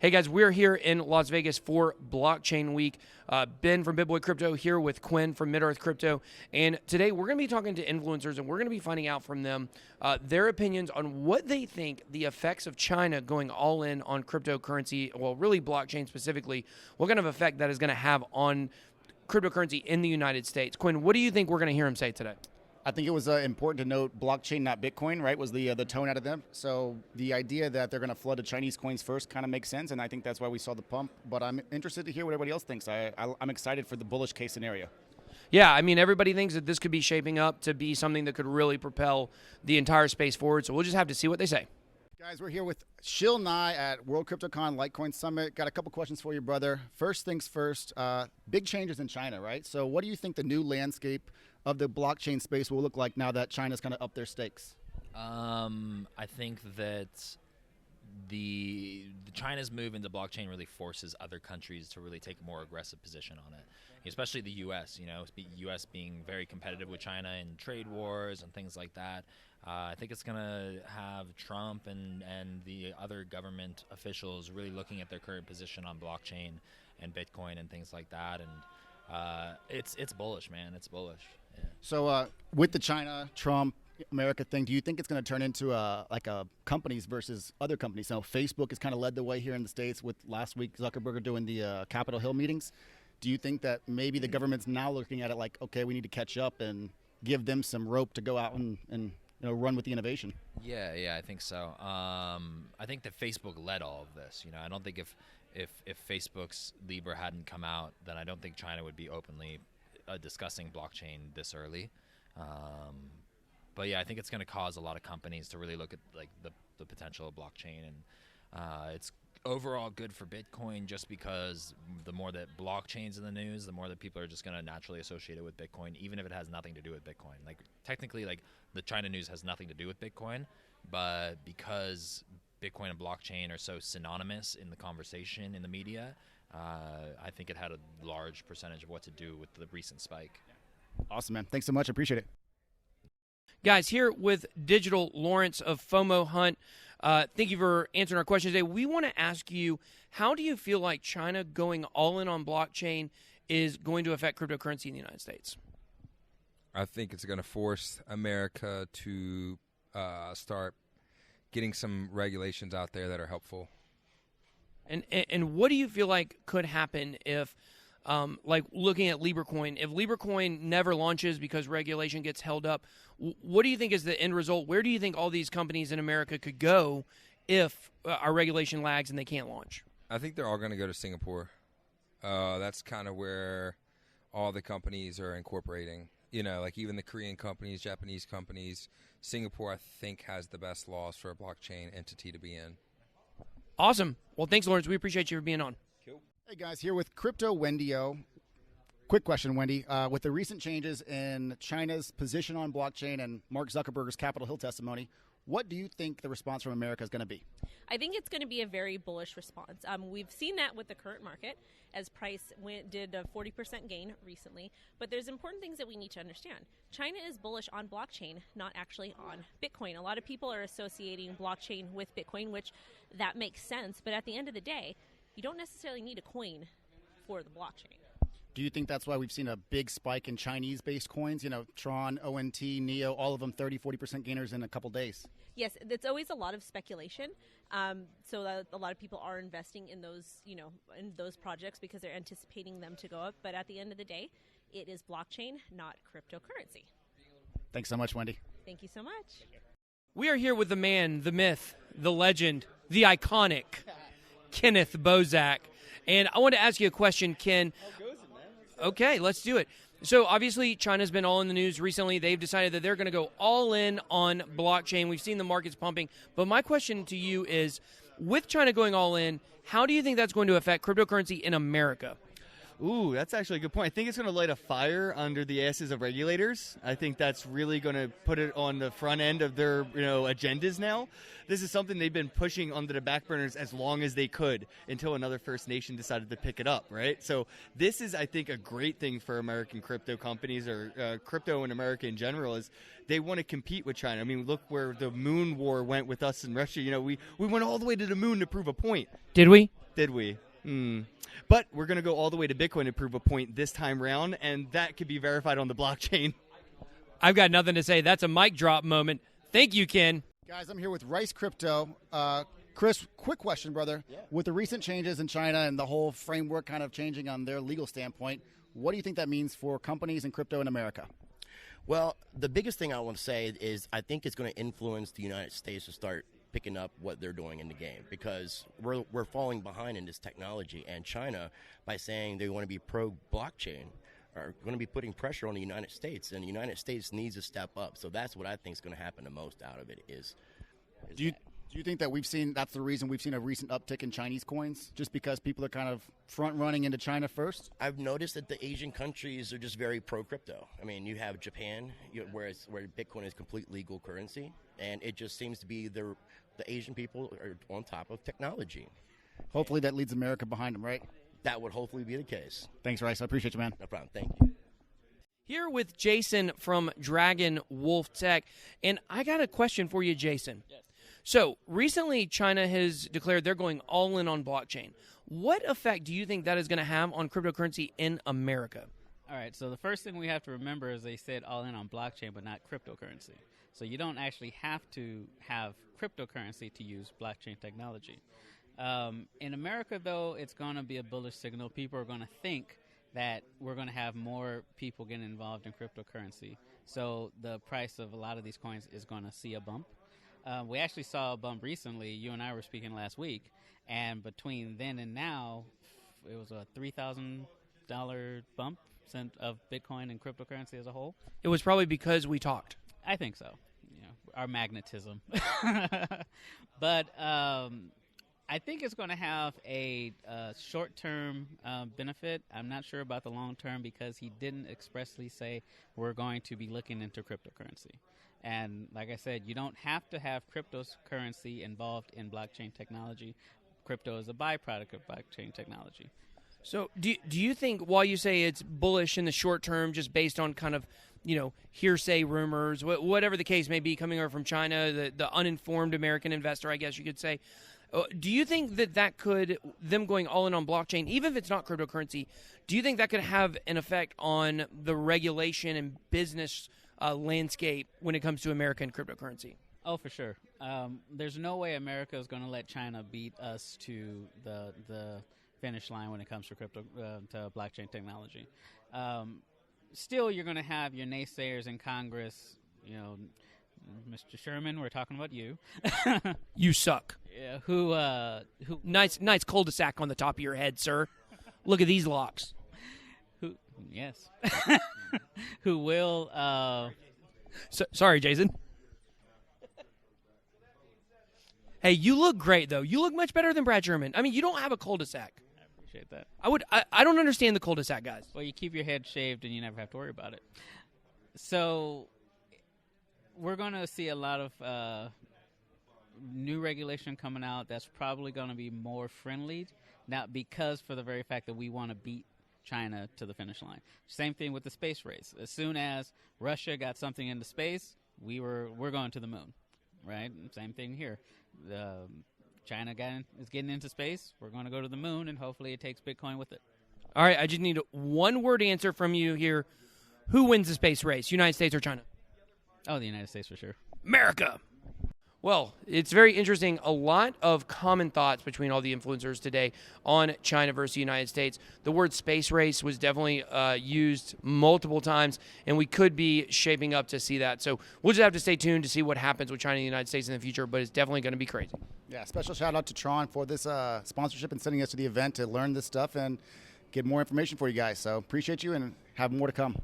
Hey guys, we're here in Las Vegas for Blockchain Week. Ben from BitBoy Crypto here with Quinn from Mid-Earth Crypto. And today we're going to be talking to influencers and we're going to be finding out from them their opinions on what they think the effects of China going all in on cryptocurrency, well, really blockchain specifically, what kind of effect that is going to have on cryptocurrency in the United States. Quinn, what do you think we're going to hear him say today? I think it was important to note blockchain, not Bitcoin, right, was the tone out of them. So the idea that they're going to flood the Chinese coins first kind of makes sense, and I think that's why we saw the pump. But I'm interested to hear what everybody else thinks. I'm excited for the bullish case scenario. Yeah, I mean, everybody thinks that this could be shaping up to be something that could really propel the entire space forward, so we'll just have to see what they say. Guys, we're here with Shil Nye at World CryptoCon Litecoin Summit. Got a couple questions for you, brother. First things first, big changes in China, right? So what do you think the new landscape of the blockchain space will look like now that China's kind of upped their stakes? I think that the China's move into blockchain really forces other countries to really take a more aggressive position on it, especially the U.S. You know, U.S. being very competitive with China in trade wars and things like that. I think it's going to have Trump and the other government officials really looking at their current position on blockchain and Bitcoin and things like that. And it's bullish, man. It's bullish. Yeah. So with the China, Trump, America thing, do you think it's going to turn into like a companies versus other companies? So Facebook has kind of led the way here in the States with last week Zuckerberg doing the Capitol Hill meetings. Do you think that maybe the government's now looking at it like, okay, we need to catch up and give them some rope to go out and run with the innovation? Yeah, I think so. I think that Facebook led all of this. You know, I don't think if Facebook's Libra hadn't come out, then I don't think China would be openly discussing blockchain this early. But yeah, I think it's going to cause a lot of companies to really look at like the potential of blockchain, and it's overall good for Bitcoin just because the more that blockchain's in the news, the more that people are just going to naturally associate it with Bitcoin, even if it has nothing to do with Bitcoin. Like technically, like the China news has nothing to do with Bitcoin, but because Bitcoin and blockchain are so synonymous in the conversation in the media, I think it had a large percentage of what to do with the recent spike. Awesome, man. Thanks so much. I appreciate it. Guys, here with Digital Lawrence of FOMO Hunt. Thank you for answering our questions today. We want to ask you, how do you feel like China going all in on blockchain is going to affect cryptocurrency in the United States? I think it's going to force America to start getting some regulations out there that are helpful. And what do you feel like could happen if, like looking at LibraCoin, if LibraCoin never launches because regulation gets held up, what do you think is the end result? Where do you think all these companies in America could go if our regulation lags and they can't launch? I think they're all going to go to Singapore. That's kind of where all the companies are incorporating. You know, like even the Korean companies, Japanese companies. Singapore, I think, has the best laws for a blockchain entity to be in. Awesome. Well, thanks, Lawrence. We appreciate you for being on. Cool. Hey, guys, here with Crypto Wendy-O. Quick question, Wendy. With the recent changes in China's position on blockchain and Mark Zuckerberg's Capitol Hill testimony, what do you think the response from America is going to be? I think it's going to be a very bullish response. We've seen that with the current market as price did a 40% gain recently. But there's important things that we need to understand. China is bullish on blockchain, not actually on Bitcoin. A lot of people are associating blockchain with Bitcoin, which that makes sense. But at the end of the day, you don't necessarily need a coin for the blockchain. Do you think that's why we've seen a big spike in Chinese-based coins? You know, Tron, ONT, NEO, all of them 30, 40% gainers in a couple days. Yes, it's always a lot of speculation. So that a lot of people are investing in those, in those projects because they're anticipating them to go up. But at the end of the day, it is blockchain, not cryptocurrency. Thanks so much, Wendy. Thank you so much. We are here with the man, the myth, the legend, the iconic Kenneth Bozak. And I want to ask you a question, Ken. Okay, let's do it. So obviously China's been all in the news recently. They've decided that they're going to go all in on blockchain. We've seen the markets pumping. But my question to you is, with China going all in, how do you think that's going to affect cryptocurrency in America? Ooh, that's actually a good point. I think it's going to light a fire under the asses of regulators. I think that's really going to put it on the front end of their, agendas now. This is something they've been pushing onto the back burners as long as they could until another First Nation decided to pick it up, right? So this is, I think, a great thing for American crypto companies or crypto in America in general is they want to compete with China. I mean, look where the moon war went with us and Russia. We went all the way to the moon to prove a point. Did we? Did we? But we're going to go all the way to Bitcoin to prove a point this time round, and that could be verified on the blockchain. I've got nothing to say. That's a mic drop moment. Thank you, Ken. Guys, I'm here with Rice Crypto. Chris, quick question, brother. Yeah. With the recent changes in China and the whole framework kind of changing on their legal standpoint, what do you think that means for companies and crypto in America? Well, the biggest thing I want to say is I think it's going to influence the United States to start picking up what they're doing in the game, because we're falling behind in this technology. And China, by saying they want to be pro-blockchain, are going to be putting pressure on the United States, and the United States needs to step up. So that's what I think is going to happen the most out of it is Do you think that that's the reason we've seen a recent uptick in Chinese coins, just because people are kind of front-running into China first? I've noticed that the Asian countries are just very pro-crypto. I mean, you have Japan, where Bitcoin is complete legal currency, and it just seems to be the Asian people are on top of technology. Hopefully that leads America behind them, right? That would hopefully be the case. Thanks, Rice. I appreciate you, man. No problem. Thank you. Here with Jason from Dragon Wolf Tech, and I got a question for you, Jason. Yes. So, recently China has declared they're going all in on blockchain. What effect do you think that is going to have on cryptocurrency in America? All right, so the first thing we have to remember is they said all in on blockchain, but not cryptocurrency. So you don't actually have to have cryptocurrency to use blockchain technology. In America, though, it's going to be a bullish signal. People are going to think that we're going to have more people getting involved in cryptocurrency. So the price of a lot of these coins is going to see a bump. We actually saw a bump recently. You and I were speaking last week, and between then and now, it was a $3,000 bump of Bitcoin and cryptocurrency as a whole. It was probably because we talked. I think so. You know, our magnetism. But I think it's going to have a short-term benefit. I'm not sure about the long-term, because he didn't expressly say we're going to be looking into cryptocurrency. And like I said, you don't have to have cryptocurrency involved in blockchain technology. Crypto is a byproduct of blockchain technology. So do you think, while you say it's bullish in the short term, just based on kind of, hearsay rumors, whatever the case may be, coming over from China, the uninformed American investor, I guess you could say, do you think that could, them going all in on blockchain, even if it's not cryptocurrency, do you think that could have an effect on the regulation and business landscape when it comes to American cryptocurrency? Oh, for sure. There's no way America is going to let China beat us to the finish line when it comes to to blockchain technology. Still, you're going to have your naysayers in Congress. Mr. Sherman, we're talking about you. You suck. Yeah, who? Nice cul-de-sac on the top of your head, sir. Look at these locks. Yes. Who will? Sorry, Jason. Hey, you look great, though. You look much better than Brad Sherman. I mean, you don't have a cul-de-sac. I appreciate that. I don't understand the cul-de-sac, guys. Well, you keep your head shaved and you never have to worry about it. So we're going to see a lot of new regulation coming out that's probably going to be more friendly, not because for the very fact that we want to beat China to the finish line. Same thing with the space race. As soon as Russia got something into space, we're going to the moon, right? Same thing here. China is getting into space. We're going to go to the moon, and hopefully it takes Bitcoin with it. All right, I just need one word answer from you here. Who wins the space race, United States or China? Oh, the United States for sure. America. Well, it's very interesting. A lot of common thoughts between all the influencers today on China versus the United States. The word space race was definitely used multiple times, and we could be shaping up to see that. So we'll just have to stay tuned to see what happens with China and the United States in the future, but it's definitely going to be crazy. Yeah, special shout out to Tron for this sponsorship and sending us to the event to learn this stuff and get more information for you guys. So appreciate you, and have more to come.